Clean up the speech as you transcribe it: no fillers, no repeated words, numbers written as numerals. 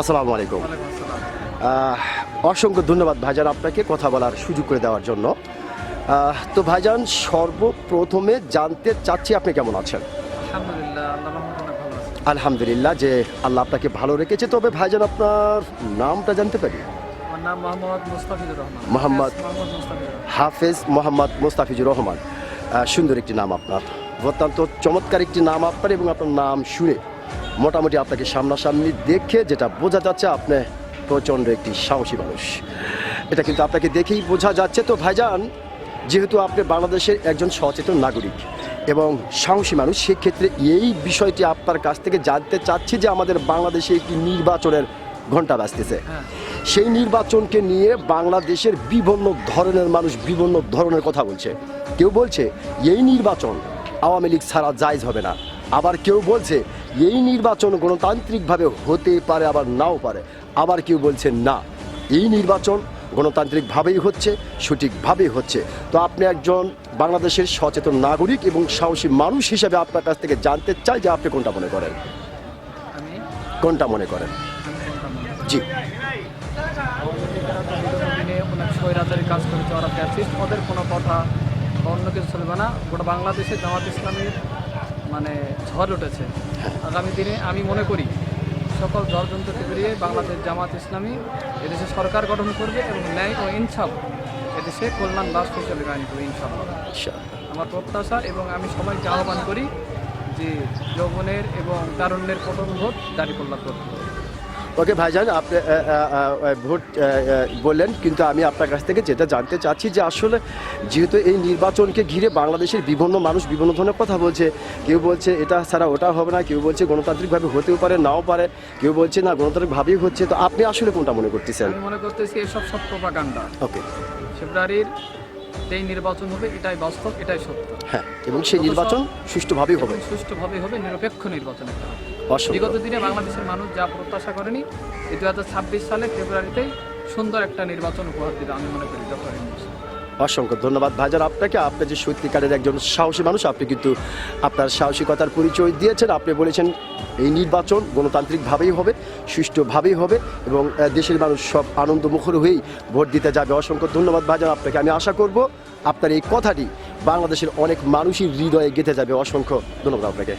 আসসালামু আলাইকুম। অসংখ্য ধন্যবাদ ভাইজান আপনাকে কথা বলার সুযোগ করে দেওয়ার জন্য। তো ভাইজান, সর্বপ্রথমে জানতে চাচ্ছি আপনি কেমন আছেন? আলহামদুলিল্লাহ যে আল্লাহ আপনাকে ভালো রেখেছে। তবে ভাইজান, আপনার নামটা জানতে পারি? মোহাম্মদ হাফেজ মোহাম্মদ মোস্তাফিজুর রহমান। সুন্দর একটি নাম আপনার, অত্যন্ত চমৎকার একটি নাম আপনার। এবং আপনার নাম শুনে মোটামুটি আপনাকে সামনাসামনি দেখে যেটা বোঝা যাচ্ছে, আপনি প্রচণ্ড একটি সাহসী মানুষ। এটা কিন্তু আপনাকে দেখেই বোঝা যাচ্ছে। তো ভাইজান, যেহেতু আপনি বাংলাদেশের একজন সচেতন নাগরিক এবং সাহসী মানুষ, সেক্ষেত্রে এই বিষয়টি আপনার কাছ থেকে জানতে চাচ্ছি যে আমাদের বাংলাদেশে একটি নির্বাচনের ঘণ্টা বাজতেছে। সেই নির্বাচনকে নিয়ে বাংলাদেশের বিভিন্ন ধরনের মানুষ বিভিন্ন ধরনের কথা বলছে। কেউ বলছে এই নির্বাচন আওয়ামী লীগ ছাড়া জায়েজ হবে না, আবার কেউ বলছে এই নির্বাচন গণতান্ত্রিকভাবে হতে পারে আবার নাও পারে, আবার কেউ বলছে না, এই নির্বাচন গণতান্ত্রিকভাবেই হচ্ছে, সঠিকভাবেই হচ্ছে। তো আপনি একজন বাংলাদেশের সচেতন নাগরিক এবং সাহসী মানুষ হিসেবে আপনার কাছ থেকে জানতে চাই যে আপনি কোনটা মনে করেন? কোনটা মনে করেন? জি। অনেক স্বৈরাচারী কাজ করেছে, ওরা ফ্যাসিস্ট, ওদের কোনো কথা বা অন্য কিছু চলবে না। গোটা বাংলাদেশে জামাত ইসলামের ঝড় উঠেছে। আগামী দিনে আমি মনে করি সকল ষড়যন্ত্রকে বেরিয়ে বাংলাদেশ জামাত ইসলামী এদেশে সরকার গঠন করবে এবং ন্যায় ও ইনসাফ এদেশে কল্যাণ রাষ্ট্র হিসেবে গায়ন করবে ইনশাআল্লাহ। আমার প্রত্যাশা, এবং আমি সবাইকে আহ্বান করি যে যৌবনের এবং তারুণ্যের পতন ভোট দাঁড়িপাল্লা করতে হবে। ওকে ভাইজান, আপনি ভোট বললেন, কিন্তু আমি আপনার কাছ থেকে যেটা জানতে চাচ্ছি যে আসলে যেহেতু এই নির্বাচনকে ঘিরে বাংলাদেশের বিভিন্ন মানুষ বিভিন্ন ধরনের কথা বলছে। কেউ বলছে এটা ছাড়া ওটা হবে না, কেউ বলছে গণতান্ত্রিকভাবে হতেও পারে নাও পারে, কেউ বলছে না গণতান্ত্রিকভাবেই হচ্ছে। তো আপনি আসলে কোনটা মনে করতেছেন? আমি মনে করতেছি এসব সব প্রোপাগান্ডা। ওকে। ফেব্রুয়ারির যেই নির্বাচন হবে এটাই বাস্তব, এটাই সত্য। হ্যাঁ, এবং সেই নির্বাচন সুষ্ঠুভাবেই হবে। সুষ্ঠুভাবে হবে, নিরপেক্ষ নির্বাচন একটা হবে। অসংখ্য বিগত দিনে বাংলাদেশের মানুষ যা প্রত্যাশা করেনি, এই 2026 সালে ফেব্রুয়ারিতেই সুন্দর একটা নির্বাচন উপহার দিবে আমি মনে করি। অসংখ্য ধন্যবাদ ভাইজান আপনাকে। আপনি যে সত্যিকারের একজন সাহসী মানুষ, আপনি কিন্তু আপনার সাহসিকতার পরিচয় দিয়েছেন। আপনি বলেছেন এই নির্বাচন গণতান্ত্রিকভাবেই হবে, সুষ্ঠুভাবেই হবে এবং দেশের মানুষ সব আনন্দমুখর হয়েই ভোট দিতে যাবে। অসংখ্য ধন্যবাদ ভাইজান আপনাকে। আমি আশা করব আপনার এই কথাটি বাংলাদেশের অনেক মানুষই হৃদয়ে গেঁথে যাবে। অসংখ্য ধন্যবাদ আপনাকে।